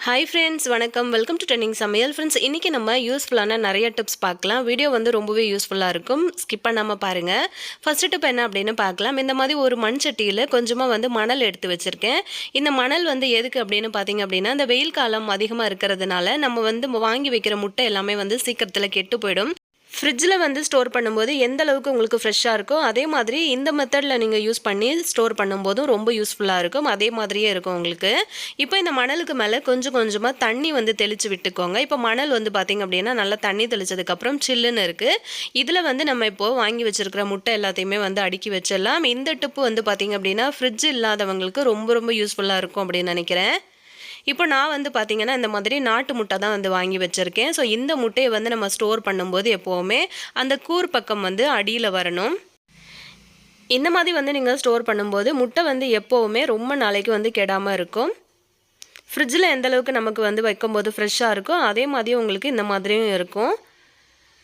Hi friends, வணக்கம். Welcome to trending சமையல். Friends, இன்றைக்கி நம்ம யூஸ்ஃபுல்லான நிறைய டிப்ஸ் பார்க்கலாம். வீடியோ வந்து ரொம்பவே யூஸ்ஃபுல்லாக இருக்கும். ஸ்கிப் பண்ணாமல் பாருங்கள். ஃபஸ்ட்டு டிப் என்ன அப்படின்னு பார்க்கலாம். இந்த மாதிரி ஒரு மண் சட்டியில் கொஞ்சமாக வந்து மணல் எடுத்து வச்சுருக்கேன். இந்த மணல் வந்து எதுக்கு அப்படின்னு பார்த்தீங்க அப்படின்னா, இந்த வெயில் காலம் அதிகமாக இருக்கிறதுனால நம்ம வந்து வாங்கி வைக்கிற முட்டை எல்லாமே வந்து சீக்கிரத்தில் கெட்டு போயிடும். ஃப்ரிட்ஜில் வந்து ஸ்டோர் பண்ணும்போது எந்த அளவுக்கு உங்களுக்கு ஃப்ரெஷ்ஷாக இருக்கோ, அதே மாதிரி இந்த மெத்தடில் நீங்கள் யூஸ் பண்ணி ஸ்டோர் பண்ணும்போதும் ரொம்ப யூஸ்ஃபுல்லாக இருக்கும். அதே மாதிரியே இருக்கும் உங்களுக்கு. இப்போ இந்த மணலுக்கு மேலே கொஞ்சம் கொஞ்சமாக தண்ணி வந்து தெளித்து விட்டுக்கோங்க. இப்போ மணல் வந்து பார்த்திங்க அப்படின்னா நல்லா தண்ணி தெளித்ததுக்கப்புறம் சில்லுன்னு இருக்குது. இதில் வந்து நம்ம இப்போது வாங்கி வச்சுருக்கிற முட்டை எல்லாத்தையுமே வந்து அடுக்கி வச்சிடலாம். இந்த டிப்பு வந்து பார்த்திங்க அப்படின்னா ஃப்ரிட்ஜ் இல்லாதவங்களுக்கு ரொம்ப ரொம்ப யூஸ்ஃபுல்லாக இருக்கும் அப்படின்னு நினைக்கிறேன். இப்போ நான் வந்து பார்த்திங்கன்னா இந்த மாதிரி நாட்டு முட்டை தான் வந்து வாங்கி வச்சுருக்கேன். ஸோ இந்த முட்டையை வந்து நம்ம ஸ்டோர் பண்ணும்போது எப்போவுமே அந்த கூர் பக்கம் வந்து அடியில் வரணும். இந்த மாதிரி வந்து நீங்கள் ஸ்டோர் பண்ணும்போது முட்டை வந்து எப்போவுமே ரொம்ப நாளைக்கு வந்து கெடாமல் இருக்கும். ஃப்ரிட்ஜில் எந்த அளவுக்கு நமக்கு வந்து வைக்கும்போது ஃப்ரெஷ்ஷாக இருக்கோ அதே மாதிரி உங்களுக்கு இந்த மாதிரியும் இருக்கும்.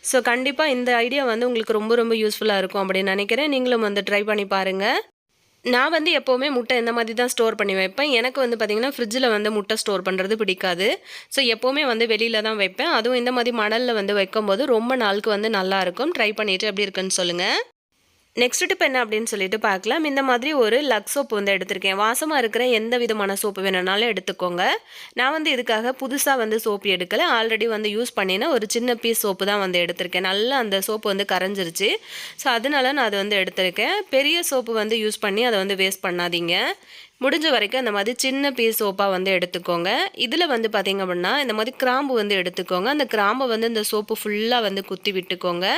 ஸோ கண்டிப்பாக இந்த ஐடியா வந்து உங்களுக்கு ரொம்ப ரொம்ப யூஸ்ஃபுல்லாக இருக்கும் அப்படின்னு நினைக்கிறேன். நீங்களும் வந்து ட்ரை பண்ணி பாருங்கள். நான் வந்து எப்போவுமே முட்டை இந்த மாதிரி தான் ஸ்டோர் பண்ணி வைப்பேன். எனக்கு வந்து பார்த்திங்கன்னா ஃப்ரிட்ஜில் வந்து முட்டை ஸ்டோர் பண்ணுறது பிடிக்காது. ஸோ எப்போவுமே வந்து வெளியில் தான் வைப்பேன். அதுவும் இந்த மாதிரி மணலில் வந்து வைக்கும்போது ரொம்ப நாளுக்கு வந்து நல்லாயிருக்கும். ட்ரை பண்ணிவிட்டு எப்படி இருக்குன்னு சொல்லுங்கள். நெக்ஸ்ட் டிப் என்ன அப்படின்னு சொல்லிட்டு பார்க்கலாம். இந்த மாதிரி ஒரு லக்ஸ் சோப்பு வந்து எடுத்திருக்கேன். வாசமாக இருக்கிற எந்த விதமான சோப்பு வேணும்னாலும் எடுத்துக்கோங்க. நான் வந்து இதுக்காக புதுசாக வந்து சோப்பு எடுக்கலை. ஆல்ரெடி வந்து யூஸ் பண்ணின ஒரு சின்ன பீஸ் சோப்பு தான் வந்து எடுத்திருக்கேன். நல்லா அந்த சோப்பு வந்து கரைஞ்சிருச்சு. ஸோ அதனால நான் அதை வந்து எடுத்திருக்கேன். பெரிய சோப்பு வந்து யூஸ் பண்ணி அதை வந்து வேஸ்ட் பண்ணாதீங்க. முடிஞ்ச வரைக்கும் அந்த மாதிரி சின்ன பீஸ் சோப்பாக வந்து எடுத்துக்கோங்க. இதில் வந்து பார்த்திங்க அப்படின்னா இந்த மாதிரி கிராம்பு வந்து எடுத்துக்கோங்க. அந்த கிராம்பை வந்து இந்த சோப்பு ஃபுல்லாக வந்து குத்தி விட்டுக்கோங்க.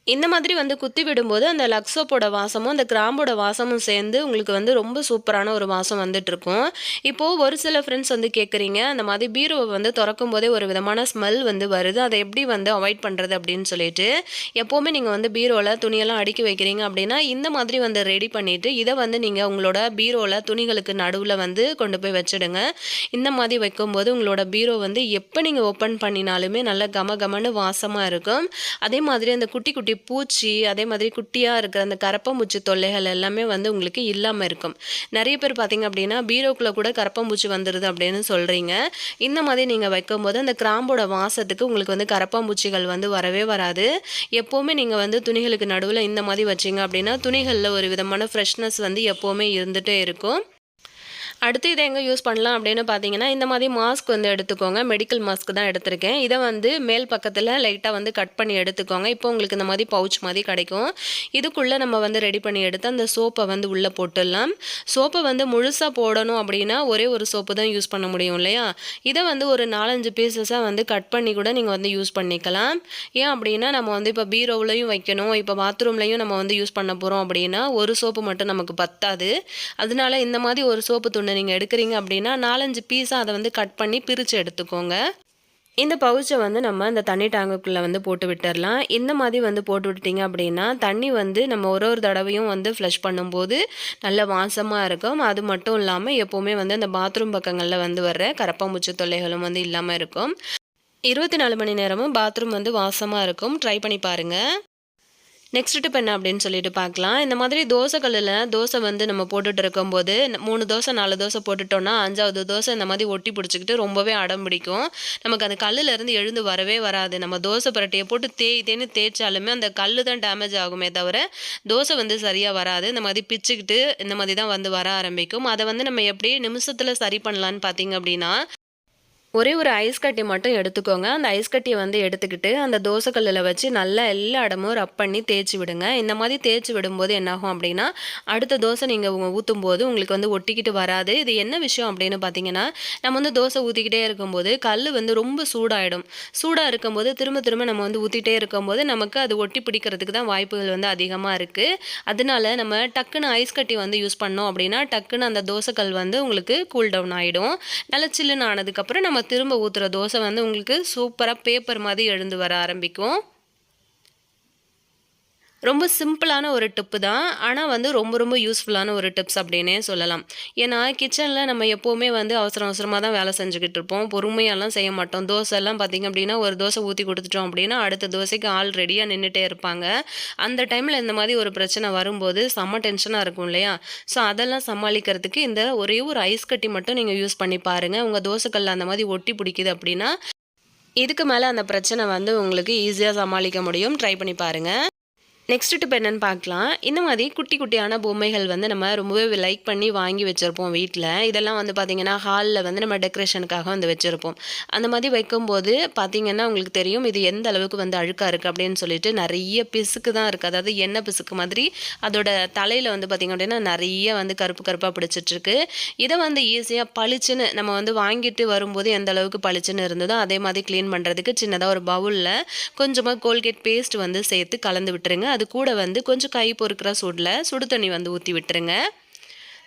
இந்த மாதிரி வந்து குத்தி விடும்போது அந்த லக்ஸ் சோப்போட வாசமும் அந்த கிராம்போட வாசமும் சேர்ந்து உங்களுக்கு வந்து ரொம்ப சூப்பரான ஒரு வாசம் வந்துட்டுருக்கும். இப்போது ஒரு சில ஃப்ரெண்ட்ஸ் வந்து கேட்குறீங்க, அந்த மாதிரி பீரோவை வந்து திறக்கும் போதே ஒரு விதமான ஸ்மெல் வந்து வருது, அதை எப்படி வந்து அவாய்ட் பண்ணுறது அப்படின்னு சொல்லிட்டு. எப்போவுமே நீங்கள் வந்து பீரோவில் துணியெல்லாம் அடுக்கி வைக்கிறீங்க அப்படின்னா இந்த மாதிரி வந்து ரெடி பண்ணிவிட்டு இதை வந்து நீங்கள் உங்களோட பீரோவில் துணிகளுக்கு நடுவில் வந்து கொண்டு போய் வச்சுடுங்க. இந்த மாதிரி வைக்கும்போது உங்களோட பீரோ வந்து எப்போ நீங்கள் ஓப்பன் பண்ணினாலுமே நல்ல கம கமன்னு வாசமாக இருக்கும். அதே மாதிரி அந்த குட்டி குட்டி பூச்சி, அதே மாதிரி குட்டியாக இருக்கிற அந்த கரப்பாம்பூச்சி தொல்லைகள் எல்லாமே வந்து உங்களுக்கு இல்லாமல் இருக்கும். நிறைய பேர் பார்த்தீங்க அப்படின்னா பீரோக்குள்ளே கூட கரப்பாம்பூச்சி வந்துடுது அப்படின்னு சொல்கிறீங்க. இந்த மாதிரி நீங்கள் வைக்கும்போது அந்த கிராம்போட வாசத்துக்கு உங்களுக்கு வந்து கரப்பாம்பூச்சிகள் வந்து வரவே வராது. எப்போவுமே நீங்கள் வந்து துணிகளுக்கு நடுவில் இந்த மாதிரி வச்சிங்க அப்படின்னா துணிகளில் ஒரு விதமான ஃப்ரெஷ்னஸ் வந்து எப்போவுமே இருந்துகிட்டே இருக்கும். அடுத்து இதை எங்கே யூஸ் பண்ணலாம் அப்படின்னு பார்த்தீங்கன்னா இந்த மாதிரி மாஸ்க் வந்து எடுத்துக்கோங்க. மெடிக்கல் மாஸ்க் தான் எடுத்திருக்கேன். இதை வந்து மேல் பக்கத்தில் லைட்டாக வந்து கட் பண்ணி எடுத்துக்கோங்க. இப்போ உங்களுக்கு இந்த மாதிரி பவுச் மாதிரி கிடைக்கும். இதுக்குள்ளே நம்ம வந்து ரெடி பண்ணி எடுத்து அந்த சோப்பை வந்து உள்ளே போட்டுடலாம். சோப்பை வந்து முழுசாக போடணும் அப்படின்னா ஒரே ஒரு சோப்பு தான் யூஸ் பண்ண முடியும் இல்லையா? இதை வந்து ஒரு 4-5 பீசஸாக வந்து கட் பண்ணி கூட நீங்கள் வந்து யூஸ் பண்ணிக்கலாம். ஏன் அப்படின்னா நம்ம வந்து இப்போ பீரோவுலையும் வைக்கணும், இப்போ பாத்ரூம்லையும் நம்ம வந்து யூஸ் பண்ண போகிறோம் அப்படின்னா ஒரு சோப்பு மட்டும் நமக்கு பத்தாது. அதனால இந்த மாதிரி ஒரு சோப்பு துண்டு நீங்கள் எடுக்கிறீங்க அப்படின்னா 4-5 பீஸாக அதை வந்து கட் பண்ணி பிரித்து எடுத்துக்கோங்க. இந்த பவுச்சை வந்து நம்ம இந்த தண்ணி டேங்குக்குள்ளே வந்து போட்டு விட்டுடலாம். இந்த மாதிரி வந்து போட்டு விட்டீங்க அப்படின்னா தண்ணி வந்து நம்ம ஒரு ஒரு தடவையும் வந்து ஃப்ளஷ் பண்ணும்போது நல்ல வாசமாக இருக்கும். அது மட்டும் இல்லாமல் எப்போவுமே வந்து அந்த பாத்ரூம் பக்கங்களில் வந்து வர்ற கரப்பாம்பூச்சி தொல்லைகளும் வந்து இல்லாமல் இருக்கும். 24 மணி நேரமும் பாத்ரூம் வந்து வாசமாக இருக்கும். ட்ரை பண்ணி பாருங்கள். நெக்ஸ்ட் டிப் என்ன அப்படின்னு சொல்லிட்டு பார்க்கலாம். இந்த மாதிரி தோசை கல்லில் தோசை வந்து நம்ம போட்டுட்டு இருக்கும்போது 3 தோசை 4 தோசை போட்டுட்டோம்னா 5வது தோசை இந்த மாதிரி ஒட்டி பிடிச்சிக்கிட்டு ரொம்பவே அடம் பிடிக்கும். நமக்கு அந்த கல்லுலேருந்து எழுந்து வரவே வராது. நம்ம தோசை பரட்டியை போட்டு தேய்ன்னு தேய்ச்சாலுமே அந்த கல் தான் டேமேஜ் ஆகுமே தவிர தோசை வந்து சரியாக வராது. இந்த மாதிரி பிச்சுக்கிட்டு இந்த மாதிரி தான் வந்து வர ஆரம்பிக்கும். அதை வந்து நம்ம எப்படி நிமிஷத்தில் சரி பண்ணலான்னு பார்த்தீங்க அப்படின்னா ஒரே ஒரு ஐஸ் கட்டி மட்டும் எடுத்துக்கோங்க. அந்த ஐஸ் கட்டியை வந்து எடுத்துக்கிட்டு அந்த தோசைக்கல்லில் வச்சு நல்லா எல்லா இடமும் ரப் பண்ணி தேய்ச்சி விடுங்க. இந்த மாதிரி தேய்ச்சி விடும்போது என்னாகும் அப்படின்னா அடுத்த தோசை நீங்கள் ஊற்றும் போது உங்களுக்கு வந்து ஒட்டிக்கிட்டு வராது. இது என்ன விஷயம் அப்படின்னு பார்த்தீங்கன்னா நம்ம வந்து தோசை ஊற்றிக்கிட்டே இருக்கும்போது கல் வந்து ரொம்ப சூடாகிடும். சூடாக இருக்கும்போது திரும்ப திரும்ப நம்ம வந்து ஊற்றிட்டே இருக்கும்போது நமக்கு அது ஒட்டி பிடிக்கிறதுக்கு தான் வாய்ப்புகள் வந்து அதிகமாக இருக்குது. அதனால நம்ம டக்குன்னு ஐஸ் கட்டி வந்து யூஸ் பண்ணோம் அப்படின்னா டக்குன்னு அந்த தோசைக்கல் வந்து உங்களுக்கு கூல் டவுன் ஆகிடும். நல்லா சில்லுன்னு ஆனதுக்கப்புறம் நம்ம திரும்ப ஊற்றுற தோசை வந்து உங்களுக்கு சூப்பராக பேப்பர் மாதிரி எழுந்து வர ஆரம்பிக்கும். ரொம்ப சிம்பிளான ஒரு டிப்பு தான். ஆனா வந்து ரொம்ப ரொம்ப யூஸ்ஃபுல்லான ஒரு டிப்ஸ் அப்டின்னே சொல்லலாம். ஏன்னா கிச்சன்ல நம்ம எப்பவுமே வந்து அவசர அவசரமா தான் வேலை செஞ்சுகிட்டு இருப்போம். பொறுமையாலாம் செய்ய மாட்டோம். தோசைலாம் பார்த்தீங்க அப்டின்னா, ஒரு தோசை ஊத்தி குடுத்துட்டோம் அப்டின்னா, அடுத்த தோசைக்கு ஆள் ரெடியா நின்னுட்டே இருப்பாங்க. அந்த டைம்ல இந்த மாரி ஒரு பிரச்சனை வரும்போது செம்ம டென்ஷனா இருக்கும் இல்லையா? ஸோ அதெல்லாம் சமாளிக்கிறதுக்கு இந்த ஒரே ஒரு ஐஸ் கட்டி மட்டும் நீங்க யூஸ் பண்ணி பாருங்க. உங்க தோசைக்கல்ல அந்த மாரி ஒட்டி பிடிக்குது அப்டின்னா, இதுக்கு மேல அந்த பிரச்சனை வந்து உங்களுக்கு ஈஸியா சமாளிக்க முடியும். ட்ரை பண்ணி பாருங்க. நெக்ஸ்ட் டிப் என்னன்னு பார்க்கலாம். இந்த மாதிரி குட்டி குட்டியான பொம்மைகள் வந்து நம்ம ரொம்பவே லைக் பண்ணி வாங்கி வச்சிருப்போம் வீட்ல. இதெல்லாம் வந்து பார்த்தீங்கன்னா, ஹால்ல வந்து நம்ம டெக்கரேஷனுக்காக வந்து வச்சிருப்போம். அந்த மாதிரி வைக்கும்போது பார்த்தீங்கன்னா, உங்களுக்கு தெரியும் இது எந்த அளவுக்கு வந்து அழுக்கா இருக்கு அப்படின்னு சொல்லிட்டு நெறைய பிசுக்கு தான் இருக்கு. அதாவது எண்ணெய் பிசுக்கு மாதிரி அதோட தலையில வந்து பார்த்தீங்க அப்படின்னா, நெறைய வந்து கருப்பு கருப்பா பிடிச்சிட்டுருக்கு. இத வந்து ஈஸியா பளிச்சுன்னு நம்ம வந்து வாங்கிட்டு வரும்போது எந்த அளவுக்கு பளிச்சுன்னு இருந்ததோ, அதே மாதிரி கிளீன் பண்றதுக்கு சின்னதா ஒரு பவுல்ல கொஞ்சமா கோல்கேட் பேஸ்ட் வந்து சேர்த்து கலந்து விட்டுருங்க. அது கூட வந்து கொஞ்சம் கை பொறுக்கிற சூடுல சுடு தண்ணி வந்து ஊத்தி விட்டுருங்க.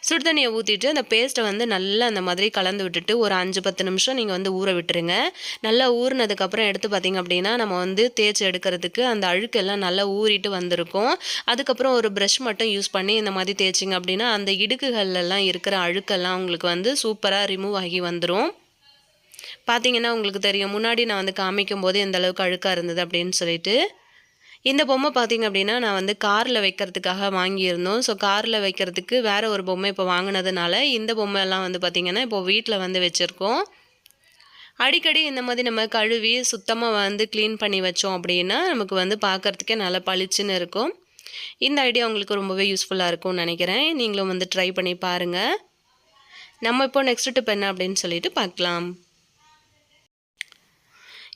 சுடு தண்ணிய ஊத்திட்டு அந்த பேஸ்ட்ட வந்து நல்லா அந்த மாதிரி கலந்து விட்டுட்டு ஒரு 5, 10 நிமிஷம் நீங்க வந்து ஊற விட்டுருங்க. நல்லா ஊறுனதுக்கப்புறம் எடுத்து பார்த்தீங்க அப்படின்னா, நம்ம வந்து தேய்ச்சு எடுக்கிறதுக்கு அந்த அழுக்கெல்லாம் நல்லா ஊறிட்டு வந்திருக்கும். அதுக்கப்புறம் ஒரு பிரஷ் மட்டும் யூஸ் பண்ணி இந்த மாதிரி தேய்ச்சிங்க அப்படின்னா, அந்த இடுக்குகள்லலாம் இருக்கிற அழுக்கெல்லாம் உங்களுக்கு வந்து சூப்பரா ரிமூவ் ஆகி வந்துரும். பார்த்தீங்கன்னா உங்களுக்கு தெரியும். முன்னாடி நான் வந்து காமிக்கும்போது எந்த அளவுக்கு அழுக்கா இருந்தது அப்படின்னு சொல்லிட்டு. இந்த பொம்மை பார்த்தீங்க அப்படின்னா, நான் வந்து கார்ல வைக்கிறதுக்காக வாங்கியிருந்தோம். ஸோ கார்ல வைக்கிறதுக்கு வேற ஒரு பொம்மை இப்போ வாங்குனதுனால, இந்த பொம்மைலாம் வந்து பார்த்தீங்கன்னா, இப்போ வீட்ல வந்து வச்சிருக்கோம். அடிக்கடி இந்த மாதிரி நம்ம கழுவி சுத்தமா வந்து கிளீன் பண்ணி வச்சோம் அப்படின்னா, நமக்கு வந்து பார்க்கறதுக்கே நல்லா பளிச்சுன்னு இருக்கும். இந்த ஐடியா உங்களுக்கு ரொம்பவே யூஸ்ஃபுல்லா இருக்கும்னு நெனைக்கிறேன். நீங்களும் வந்து ட்ரை பண்ணி பாருங்க. நம்ம இப்போ நெக்ஸ்ட் டிப் என்ன அப்படின்னு சொல்லிட்டு பார்க்கலாம்.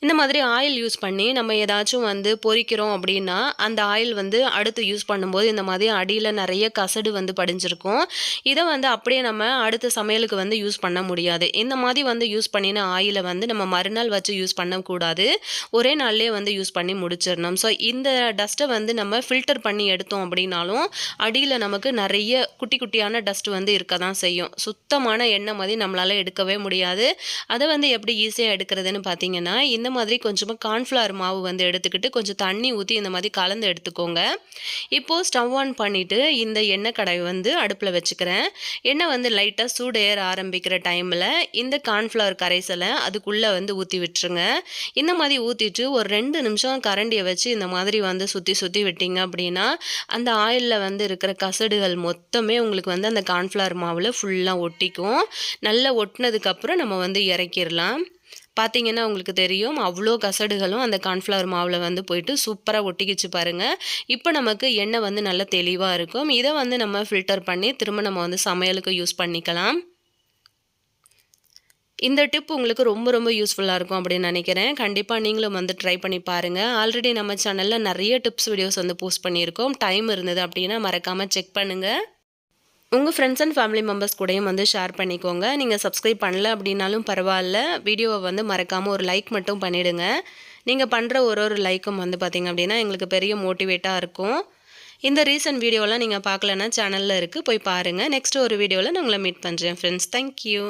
இந்த மாதிரி ஆயில் யூஸ் பண்ணி நம்ம ஏதாச்சும் வந்து பொரிக்கிறோம் அப்படின்னா, அந்த ஆயில் வந்து அடுத்து யூஸ் பண்ணும்போது இந்த மாதிரி அடியில நெறைய கசடு வந்து படிஞ்சிருக்கும். இத வந்து அப்படியே நம்ம அடுத்த சமையலுக்கு வந்து யூஸ் பண்ண முடியாது. இந்த மாதிரி வந்து யூஸ் பண்ணின ஆயில வந்து நம்ம மறுநாள் வச்சு யூஸ் பண்ணக்கூடாது. ஒரே நாள்லயே வந்து யூஸ் பண்ணி முடிச்சிரணும். ஸோ இந்த டஸ்ட்ட வந்து நம்ம ஃபில்டர் பண்ணி எடுத்தோம் அப்படின்னாலும், அடியில நமக்கு நெறைய குட்டி குட்டியான டஸ்ட் வந்து இருக்க தான் செய்யும். சுத்தமான எண்ணெய் மாதிரி நம்மளால எடுக்கவே முடியாது. அத வந்து எப்படி ஈஸியா எடுக்கிறதுன்னு பார்த்தீங்கன்னா, இந்த மாதிரி கொஞ்சமா கார்ன்ஃப்ளவர் மாவு வந்து எடுத்துக்கிட்டு, கொஞ்சம் தண்ணி ஊத்தி இந்த மாதிரி கலந்து எடுத்துக்கோங்க. இப்போ ஸ்டவ் ஆன் பண்ணிட்டு, இந்த எண்ணெய் கடாய் வந்து அடுப்புல வச்சுக்கிறேன். எண்ணெய் வந்து லைட்டா சூடு ஏற ஆரம்பிக்கிற டைம்ல, இந்த கார்ன்ஃப்ளவர் கரைசல அதுக்குள்ள வந்து ஊத்தி விட்டுருங்க. இந்த மாதிரி ஊத்திட்டு ஒரு 2 நிமிஷம் கரண்டிய வச்சு இந்த மாதிரி வந்து சுத்தி சுத்தி விட்டீங்க அப்படின்னா, அந்த ஆயில்ல வந்து இருக்கிற கசடுகள் மொத்தமே உங்களுக்கு வந்து அந்த கார்ன்ஃப்ளவர் மாவுல ஃபுல்லா ஒட்டிக்கும். நல்லா ஒட்டுனதுக்கப்புறம் நம்ம வந்து இறக்கிரலாம். பார்த்தீங்கன்னா உங்களுக்கு தெரியும். அவ்ளோ கசடுகளும் அந்த கார்ன்ஃப்ளவர் மாவுல வந்து போயிட்டு சூப்பரா ஒட்டிக்கிச்சு பாருங்க. இப்ப நமக்கு எண்ணெய் வந்து நல்லா தெளிவா இருக்கும். இத வந்து நம்ம ஃபில்டர் பண்ணி திரும்ப நம்ம வந்து சமையலுக்கு யூஸ் பண்ணிக்கலாம். இந்த டிப் உங்களுக்கு ரொம்ப ரொம்ப யூஸ்ஃபுல்லா இருக்கும் அப்படின்னு நினைக்கிறேன். கண்டிப்பா நீங்களும் வந்து ட்ரை பண்ணி பாருங்க. ஆல்ரெடி நம்ம சேனல்ல நெறைய டிப்ஸ் வீடியோஸ் வந்து போஸ்ட் பண்ணியிருக்கோம். டைம் இருந்தது அப்படின்னா மறக்காம செக் பண்ணுங்க. உங்க ஃப்ரெண்ட்ஸ் அண்ட் ஃபேமிலி மெம்பர்ஸ் கூடயும் வந்து ஷேர் பண்ணிக்கோங்க. நீங்க சப்ஸ்கிரைப் பண்ணல அப்படின்னாலும் பரவால்ல. வீடியோவ வந்து மறக்காம ஒரு லைக் மட்டும் பண்ணிடுங்க. நீங்க பண்ற ஒரு ஒரு லைக்கும் வந்து பார்த்தீங்க அப்படின்னா, எங்களுக்கு பெரிய மோட்டிவேட்டா இருக்கும். இந்த ரீசன்ட் வீடியோலாம் நீங்க பார்க்கலன்னா சேனல்ல இருக்கு. போய் பாருங்க. நெக்ஸ்ட் ஒரு வீடியோல நான் உங்கள மீட் பண்றேன் ஃப்ரெண்ட்ஸ். Thank you.